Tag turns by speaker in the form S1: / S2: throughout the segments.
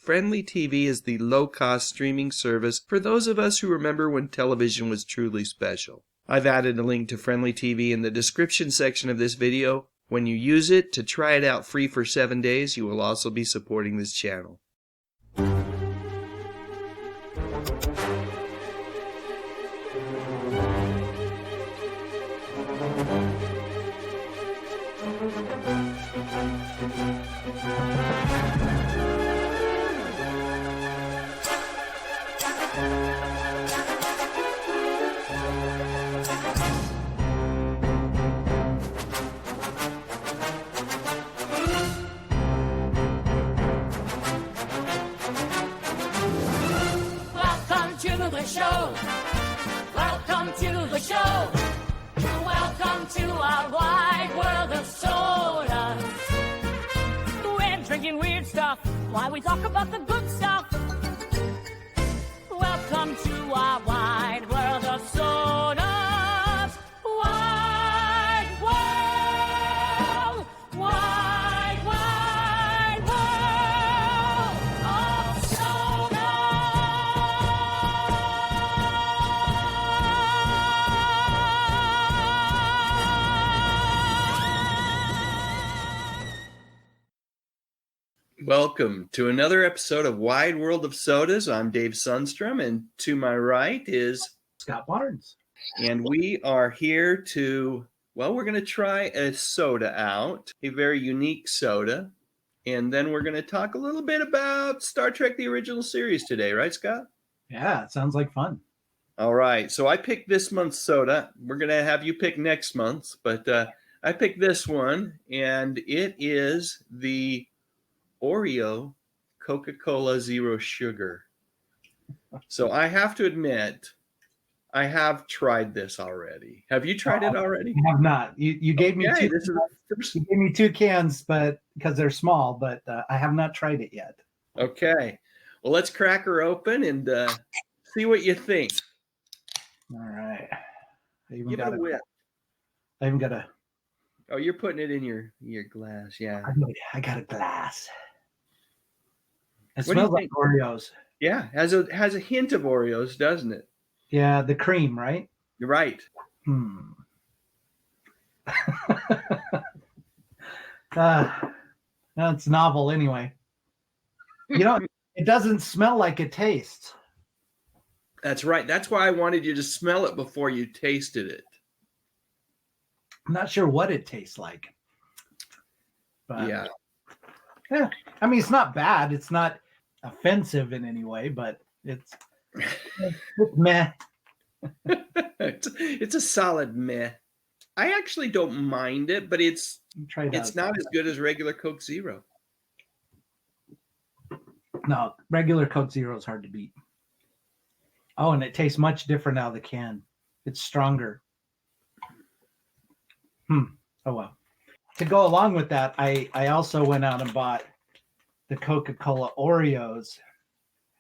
S1: Friendly TV is the low-cost streaming service for those of us who remember when television was truly special. I've added a link to Friendly TV in the description section of this video. When you use it to try it out free for 7 days, you will also be supporting this channel.
S2: Welcome to the show. Welcome to our wide world of soda. We're drinking weird stuff while we talk about the good stuff. Welcome to our wide world of sodas. Wide world, wide, wide world of soda.
S1: Welcome to another episode of Wide World of Sodas. I'm Dave Sundstrom, and to my right is
S3: Scott Barnes.
S1: And we are here to, we're going to try a soda out, a very unique soda, and then we're going to talk a little bit about Star Trek, the original series today, right, Scott?
S3: Yeah, it sounds like fun.
S1: All right, so I picked this month's soda. We're going to have you pick next month's, but I picked this one, and it is the Oreo Coca-Cola Zero Sugar. So I have to admit, I have tried this already. Have you tried it already?
S3: I have not. You gave me two.
S1: This is the first.
S3: You gave me 2 cans, but because they're small, but I have not tried it yet.
S1: Okay. Well, let's crack her open and see what you think.
S3: All right.
S1: Give it a whip.
S3: I even got a.
S1: Oh, you're putting it in your glass. Yeah.
S3: I got a glass. It
S1: What do
S3: smells
S1: you
S3: like
S1: think?
S3: Oreos.
S1: Yeah, has a hint of Oreos, doesn't it?
S3: Yeah, the cream, right?
S1: You're right.
S3: That's novel anyway. You know, it doesn't smell like it tastes.
S1: That's right. That's why I wanted you to smell it before you tasted it.
S3: I'm not sure what it tastes like. But
S1: Yeah.
S3: I mean, it's not bad. It's not offensive in any way, but it's meh.
S1: It's a solid meh. I actually don't mind it, but it's not as good as regular Coke Zero.
S3: No, regular Coke Zero is hard to beat. Oh, and it tastes much different out of the can. It's stronger. Oh, well. To go along with that, I also went out and bought the Coca-Cola Oreos.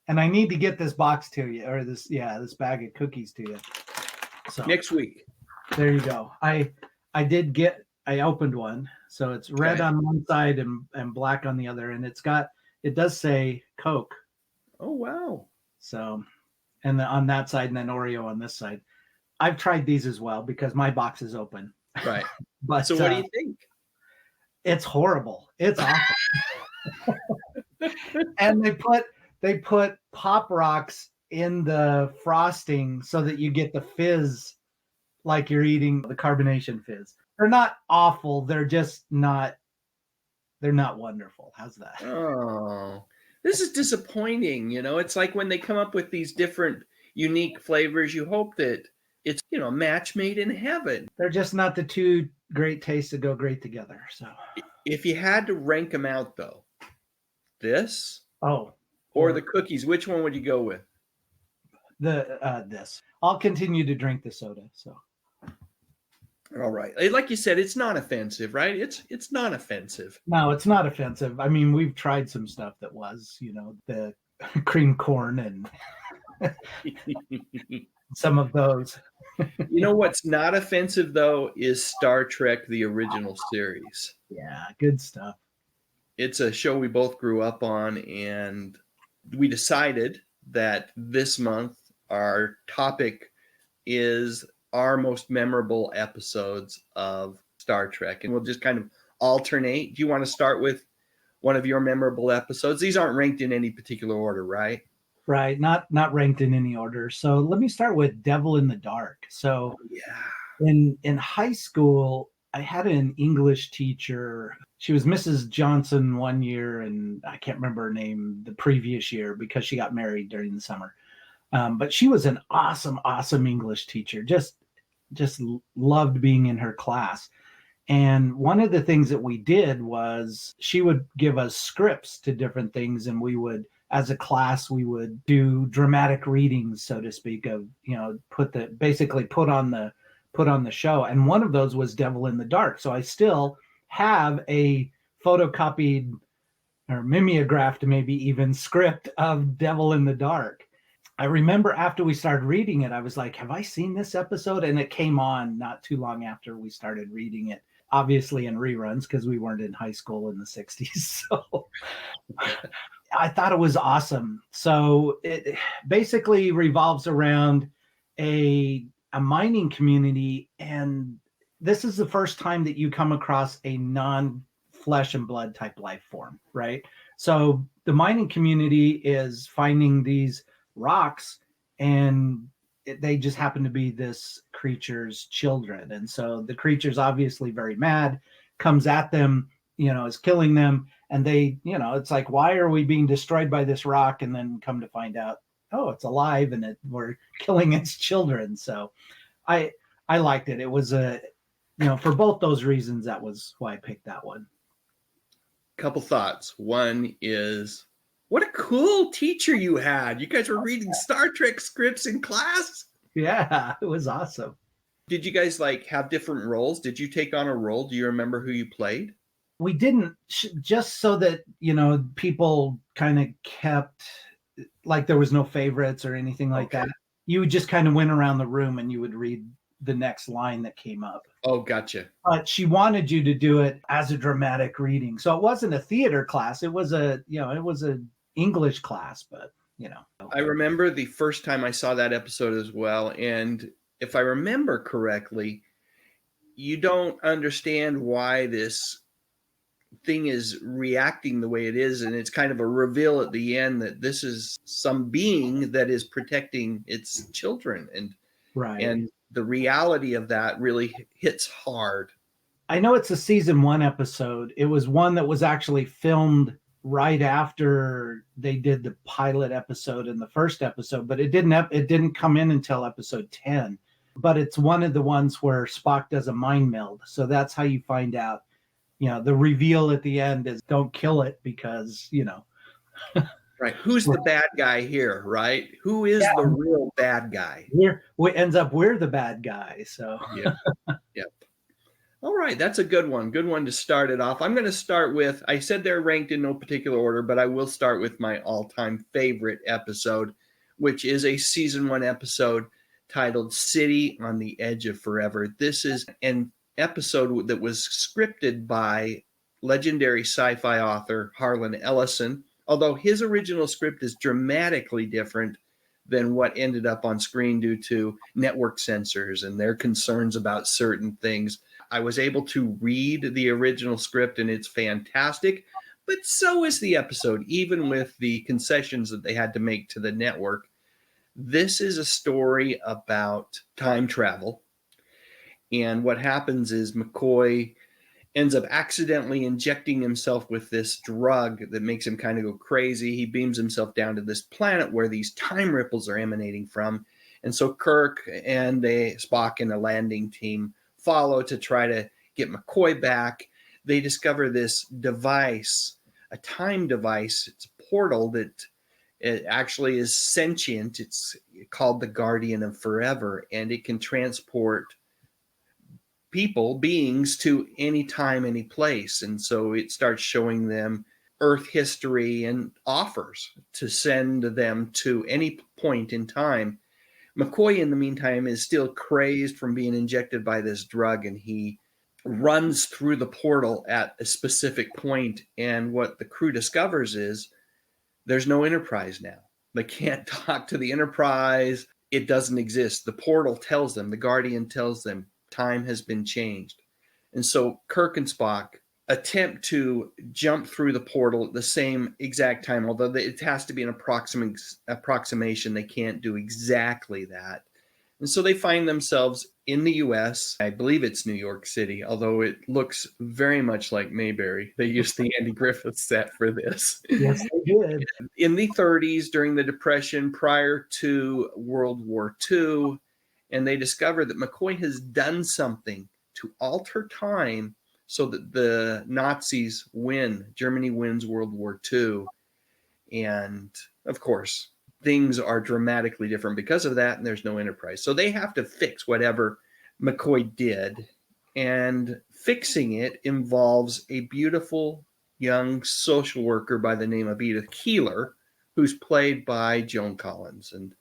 S3: And I need to get this box to you, or this bag of cookies to you. So
S1: Next week.
S3: There you go. I opened one. So it's red on one side and black on the other. And it does say Coke.
S1: Oh, wow.
S3: So, and on that side and then Oreo on this side. I've tried these as well because my box is open.
S1: Right.
S3: But
S1: so what do you think?
S3: It's horrible. It's awful. And they put Pop Rocks in the frosting so that you get the fizz like you're eating the carbonation fizz. They're not awful. They're just not wonderful. How's that?
S1: Oh, this is disappointing. You know, it's like when they come up with these different unique flavors, you hope that it's, a match made in heaven.
S3: They're just not the two great tastes that go great together. So
S1: if you had to rank them out though, this or the cookies, which one would you go with?
S3: This. I'll continue to drink the soda. So
S1: all right. Like you said, it's not offensive, right? It's not offensive.
S3: No, it's not offensive. I mean, we've tried some stuff that was, the cream corn and some of those.
S1: You know what's not offensive, though, is Star Trek, the original series.
S3: Yeah, good stuff.
S1: It's a show we both grew up on, and we decided that this month our topic is our most memorable episodes of Star Trek. And we'll just kind of alternate. Do you want to start with one of your memorable episodes? These aren't ranked in any particular order, right?
S3: Right. Not ranked in any order. So let me start with Devil in the Dark. So
S1: Yeah.
S3: in high school, I had an English teacher. She was Mrs. Johnson one year, and I can't remember her name the previous year because she got married during the summer. But she was an awesome English teacher. Just loved being in her class. And one of the things that we did was she would give us scripts to different things, and we would, as a class, we would do dramatic readings, so to speak, of, put on the show. And one of those was Devil in the Dark. So I still have a photocopied or mimeographed, maybe even, script of Devil in the Dark. I remember after we started reading it, I was like, have I seen this episode? And it came on not too long after we started reading it, obviously in reruns because we weren't in high school in the 60s. So I thought it was awesome. So it basically revolves around a mining community. And this is the first time that you come across a non-flesh and blood type life form, right? So the mining community is finding these rocks, and they just happen to be this creature's children. And so the creature's obviously very mad, comes at them, is killing them. And they, it's like, why are we being destroyed by this rock? And then come to find out, oh, it's alive, and we're killing its children. So I liked it. It was for both those reasons, that was why I picked that one.
S1: Couple thoughts. One is, what a cool teacher you had. You guys were reading Star Trek scripts in class?
S3: Yeah, it was awesome.
S1: Did you guys have different roles? Did you take on a role? Do you remember who you played?
S3: We didn't, just so that, people kind of kept, there was no favorites or anything like that. You just kind of went around the room and you would read the next line that came up.
S1: Oh, gotcha.
S3: But she wanted you to do it as a dramatic reading. So it wasn't a theater class. It was it was an English class, but,
S1: I remember the first time I saw that episode as well. And if I remember correctly, you don't understand why this thing is reacting the way it is. And it's kind of a reveal at the end that this is some being that is protecting its children. And the reality of that really hits hard.
S3: I know it's a season 1 episode. It was one that was actually filmed right after they did the pilot episode and the first episode, but it didn't come in until episode 10. But it's one of the ones where Spock does a mind meld. So that's how you find out, the reveal at the end is don't kill it because,
S1: Right. Who's the bad guy here, right? Who is the real bad guy?
S3: We're the bad guy. So
S1: yeah. All right, that's a good one. Good one to start it off. I'm going to start with, I said they're ranked in no particular order, but I will start with my all-time favorite episode, which is a season 1 episode titled City on the Edge of Forever. This is an episode that was scripted by legendary sci-fi author Harlan Ellison, although his original script is dramatically different than what ended up on screen due to network censors and their concerns about certain things. I was able to read the original script, and it's fantastic, but so is the episode, even with the concessions that they had to make to the network. This is a story about time travel, and what happens is McCoy ends up accidentally injecting himself with this drug that makes him kind of go crazy. He beams himself down to this planet where these time ripples are emanating from, and so Kirk and Spock and the landing team follow to try to get McCoy back. They discover this device, a time device. It's a portal that it actually is sentient. It's called the Guardian of Forever, and it can transport beings to any time, any place. And so it starts showing them Earth history and offers to send them to any point in time. McCoy, in the meantime, is still crazed from being injected by this drug, and he runs through the portal at a specific point. And what the crew discovers is There's no Enterprise now. They can't talk to the Enterprise. It doesn't exist. The portal tells them, the Guardian tells them, time has been changed. And so Kirk and Spock attempt to jump through the portal at the same exact time, although it has to be an approximation. They can't do exactly that. And so they find themselves in the U.S. I believe it's New York City, although it looks very much like Mayberry. They used the Andy Griffith set for this.
S3: Yes, they did.
S1: In the 30s, during the Depression, prior to World War II, and they discover that McCoy has done something to alter time so that the Nazis win. Germany wins World War II. And, of course, things are dramatically different because of that, and there's no Enterprise. So they have to fix whatever McCoy did, and fixing it involves a beautiful young social worker by the name of Edith Keeler, who's played by Joan Collins. And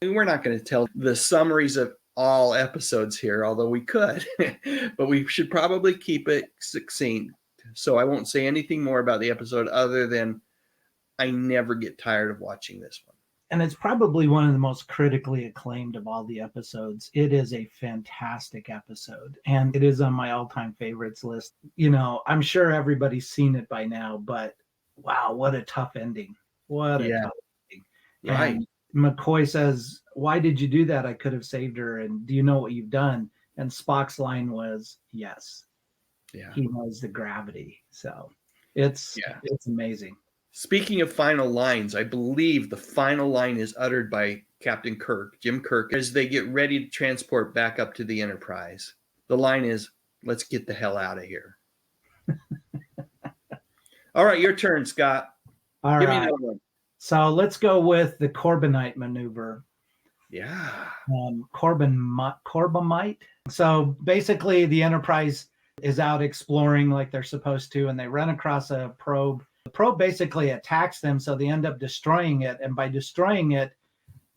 S1: we're not going to tell the summaries of all episodes here, although we could, but we should probably keep it succinct. So I won't say anything more about the episode other than I never get tired of watching this one.
S3: And it's probably one of the most critically acclaimed of all the episodes. It is a fantastic episode, and it is on my all-time favorites list. You know, I'm sure everybody's seen it by now, but wow, what a tough ending. What a tough ending.
S1: Right.
S3: And McCoy says, "Why did you do that? I could have saved her. And do you know what you've done?" And Spock's line was, "Yes."
S1: Yeah.
S3: He knows the gravity. So it's amazing.
S1: Speaking of final lines, I believe the final line is uttered by Captain Kirk, Jim Kirk, as they get ready to transport back up to the Enterprise. The line is, "Let's get the hell out of here." All right, your turn, Scott.
S3: All
S1: Give me
S3: right.
S1: another one.
S3: So let's go with the Carbonite Maneuver.
S1: Yeah.
S3: Carbonite. So basically, the Enterprise is out exploring like they're supposed to, and they run across a probe. The probe basically attacks them, so they end up destroying it. And by destroying it,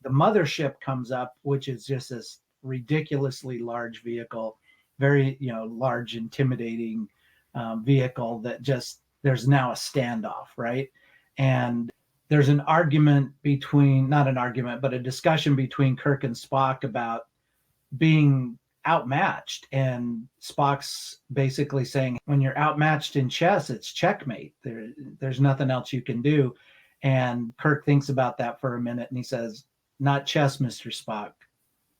S3: the mothership comes up, which is just this ridiculously large vehicle, very large, intimidating vehicle that just there's now a standoff, right? And there's an argument between, not an argument, but a discussion between Kirk and Spock about being outmatched. And Spock's basically saying, when you're outmatched in chess, it's checkmate. There's nothing else you can do. And Kirk thinks about that for a minute and he says, "Not chess, Mr. Spock,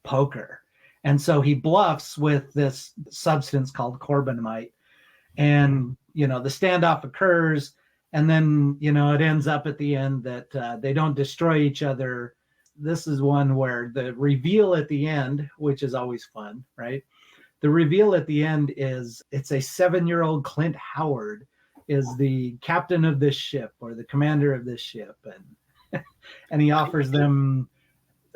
S3: poker." And so he bluffs with this substance called Carbonite. And, the standoff occurs. And then, it ends up at the end that they don't destroy each other. This is one where the reveal at the end, which is always fun, right? The reveal at the end is it's a 7-year-old Clint Howard is the captain of this ship or the commander of this ship. And he offers them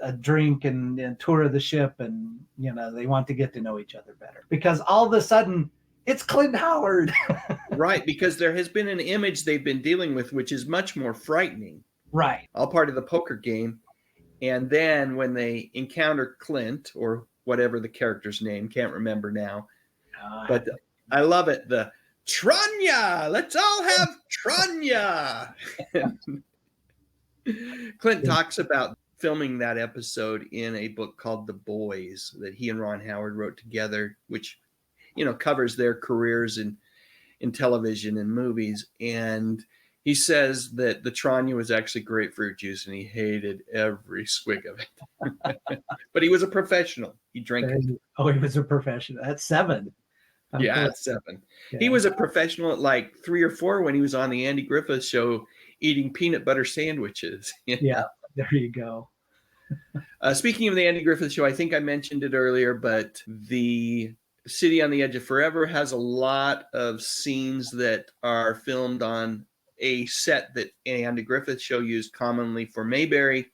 S3: a drink and a tour of the ship. And, they want to get to know each other better because all of a sudden it's Clint Howard.
S1: Right, because there has been an image they've been dealing with, which is much more frightening.
S3: Right.
S1: All part of the poker game. And then when they encounter Clint, or whatever the character's name, can't remember now. But I love it. The Tranya! Let's all have Tranya! Clint talks about filming that episode in a book called The Boys that he and Ron Howard wrote together, which, covers their careers in television and movies. And he says that the Tranya was actually grapefruit juice and he hated every swig of it. But he was a professional. He drank it.
S3: Oh, he was a professional. At 7.
S1: Yeah, at 7.
S3: Yeah.
S1: He was a professional at like 3 or 4 when he was on the Andy Griffith Show eating peanut butter sandwiches.
S3: Yeah, there you go.
S1: Speaking of the Andy Griffith Show, I think I mentioned it earlier, but the City on the Edge of Forever has a lot of scenes that are filmed on a set that Andy Griffith Show used commonly for Mayberry.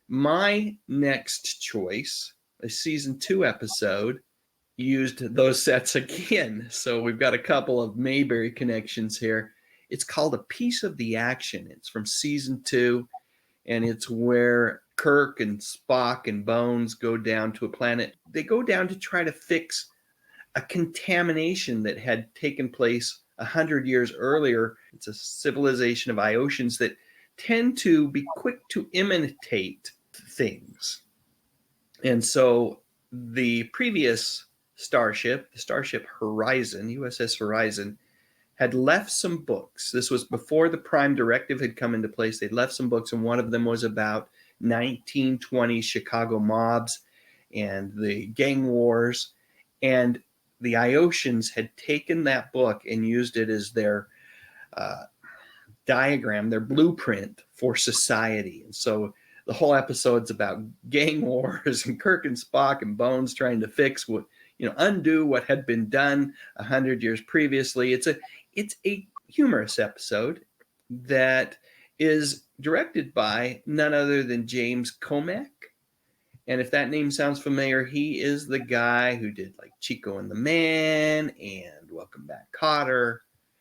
S1: My next choice, a season 2 episode, used those sets again. So we've got a couple of Mayberry connections here. It's called A Piece of the Action. It's from season 2, and it's where Kirk and Spock and Bones go down to a planet. They go down to try to fix a contamination that had taken place 100 years earlier. It's a civilization of Iosians that tend to be quick to imitate things. And so the previous starship, the Starship Horizon, USS Horizon, had left some books. This was before the Prime Directive had come into place. They'd left some books, and one of them was about 1920 Chicago mobs and the gang wars. And the Iosians had taken that book and used it as their diagram, their blueprint for society. And so the whole episode's about gang wars and Kirk and Spock and Bones trying to fix what, undo what had been done 100 years previously. It's a humorous episode that is directed by none other than James Comack. And if that name sounds familiar, he is the guy who did like Chico and the Man and Welcome Back, Kotter.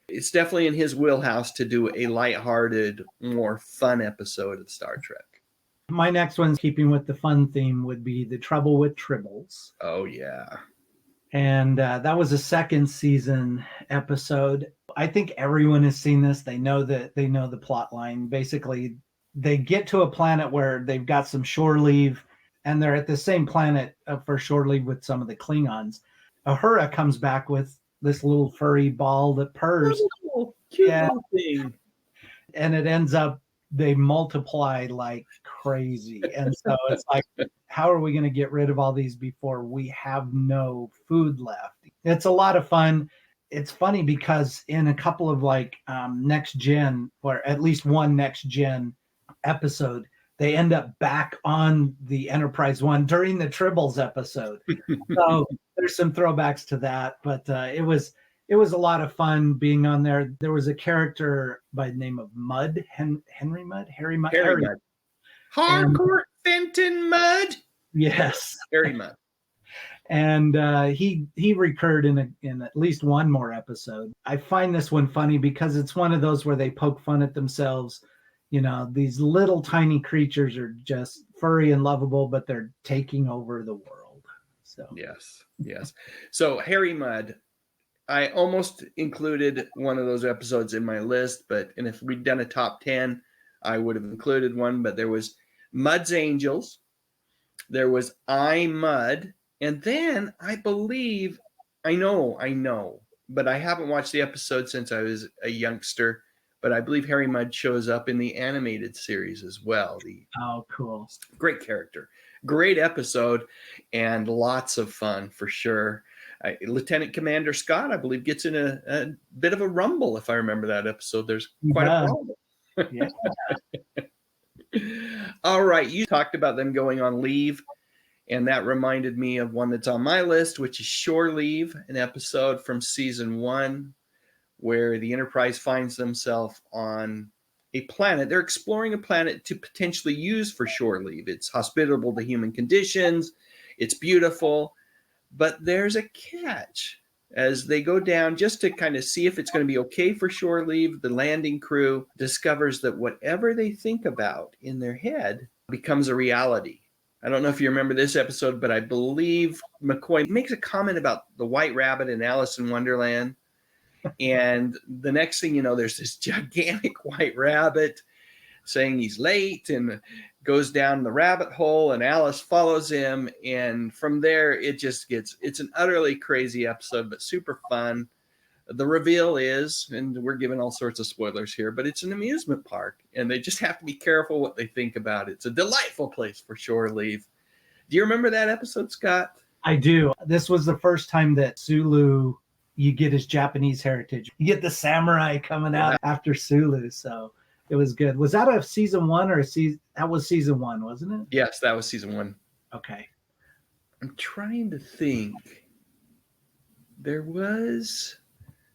S1: It's definitely in his wheelhouse to do a lighthearted, more fun episode of Star Trek.
S3: My next one's keeping with the fun theme would be The Trouble with Tribbles.
S1: Oh, yeah.
S3: And that was a second season episode. I think everyone has seen this. They know the plot line. Basically, they get to a planet where they've got some shore leave, and they're at the same planet for shore leave with some of the Klingons. Uhura comes back with this little furry ball that purrs.
S1: Oh, cute little thing.
S3: And it ends up they multiply like crazy. And so it's like, how are we going to get rid of all these before we have no food left? It's a lot of fun. It's funny because in a couple of like next gen, or at least one next gen episode, they end up back on the Enterprise one during the Tribbles episode. So there's some throwbacks to that, but it was a lot of fun being on there. There was a character by the name of Mudd, Harry Mudd.
S1: Harcourt Fenton Mudd.
S3: Yes,
S1: Harry Mudd.
S3: And he recurred in at least one more episode. I find this one funny because it's one of those where they poke fun at themselves. These little tiny creatures are just furry and lovable, but they're taking over the world. So
S1: yes. So Harry Mudd, I almost included one of those episodes in my list, and if we'd done a top 10, I would have included one. But there was Mudd's Angels, there was I Mudd, and then I believe, I know, but I haven't watched the episode since I was a youngster. But I believe Harry Mudd shows up in the animated series as well.
S3: Oh, cool.
S1: Great character. Great episode, and lots of fun for sure. Lieutenant Commander Scott, I believe, gets in a bit of a rumble, if I remember that episode. There's quite a problem. Yeah. All right. You talked about them going on leave, and that reminded me of one that's on my list, which is Shore Leave, an episode from season 1, where the Enterprise finds themselves on a planet. They're exploring a planet to potentially use for shore leave. It's hospitable to human conditions. It's beautiful. But there's a catch. As they go down just to kind of see if it's going to be okay for shore leave, the landing crew discovers that whatever they think about in their head becomes a reality. I don't know if you remember this episode, but I believe McCoy makes a comment about the White Rabbit in Alice in Wonderland. And the next thing you know, there's this gigantic white rabbit saying he's late and goes down the rabbit hole, and Alice follows him. And from there, it's an utterly crazy episode, but super fun. The reveal is, and we're giving all sorts of spoilers here, but it's an amusement park, and they just have to be careful what they think about it. It's a delightful place for shore leave. Do you remember that episode, Scott?
S3: I do. This was the first time that Sulu, you get his Japanese heritage. You get the samurai coming out after Sulu. So it was good. Was that a season 1 or that was season 1, wasn't it?
S1: Yes, that was season 1.
S3: Okay.
S1: I'm trying to think.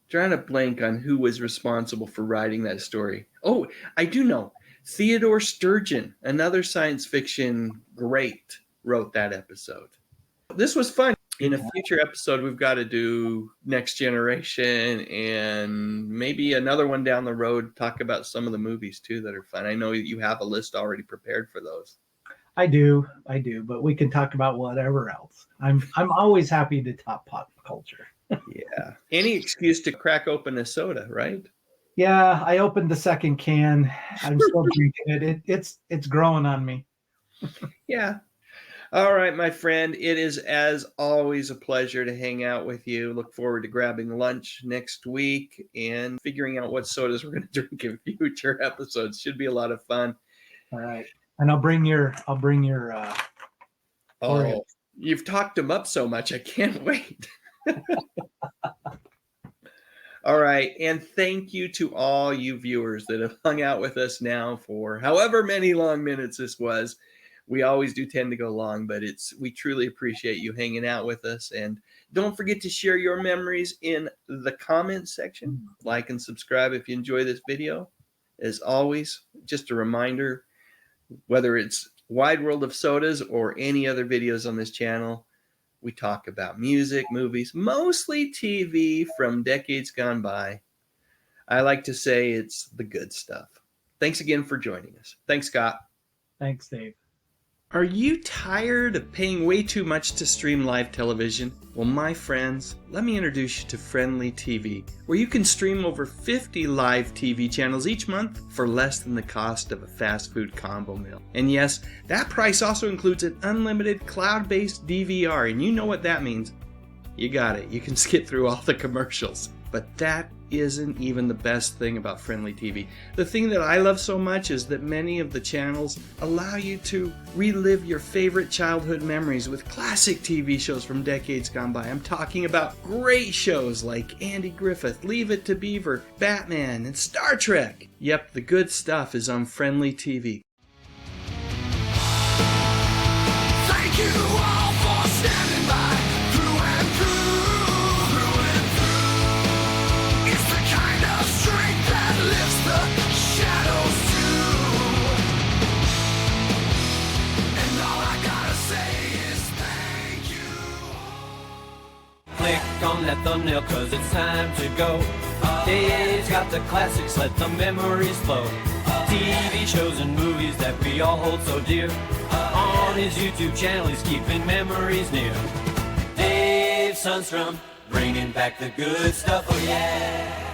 S1: Trying to blank on who was responsible for writing that story. Oh, I do know. Theodore Sturgeon, another science fiction great, wrote that episode. This was fun. In a future episode, we've got to do Next Generation and maybe another one down the road, talk about some of the movies too that are fun. I know you have a list already prepared for those.
S3: I do, but we can talk about whatever else. I'm always happy to talk pop culture.
S1: Yeah. Any excuse to crack open a soda, right?
S3: Yeah, I opened the second can. I'm still drinking it. It's growing on me.
S1: Yeah. All right, my friend. It is, as always, a pleasure to hang out with you. Look forward to grabbing lunch next week and figuring out what sodas we're going to drink in future episodes. Should be a lot of fun.
S3: All right. And I'll bring your Oreo.
S1: Oh, you've talked them up so much. I can't wait. All right. And thank you to all you viewers that have hung out with us now for however many long minutes this was. We always do tend to go long, but we truly appreciate you hanging out with us. And don't forget to share your memories in the comments section. Like and subscribe if you enjoy this video. As always, just a reminder, whether it's Wide World of Sodas or any other videos on this channel, we talk about music, movies, mostly TV from decades gone by. I like to say it's the good stuff. Thanks again for joining us. Thanks, Scott.
S3: Thanks, Dave.
S1: Are you tired of paying way too much to stream live television? Well, my friends, let me introduce you to Friendly TV, where you can stream over 50 live TV channels each month for less than the cost of a fast food combo meal. And yes, that price also includes an unlimited cloud-based DVR, and you know what that means. You got it. You can skip through all the commercials. But that isn't even the best thing about Friendly TV. The thing that I love so much is that many of the channels allow you to relive your favorite childhood memories with classic TV shows from decades gone by. I'm talking about great shows like Andy Griffith, Leave It to Beaver, Batman, and Star Trek. Yep, the good stuff is on Friendly TV.
S4: Thank you all for standing by through and through and through. It's the kind of strength that lifts the shadows too. And all I gotta say is thank you.
S5: Click on that thumbnail cause it's time to go. Dave's got the classics, let the memories flow. TV shows and movies that we all hold so dear. On his YouTube channel he's keeping memories near. Dave Sundstrom, bringing back the good stuff, oh yeah.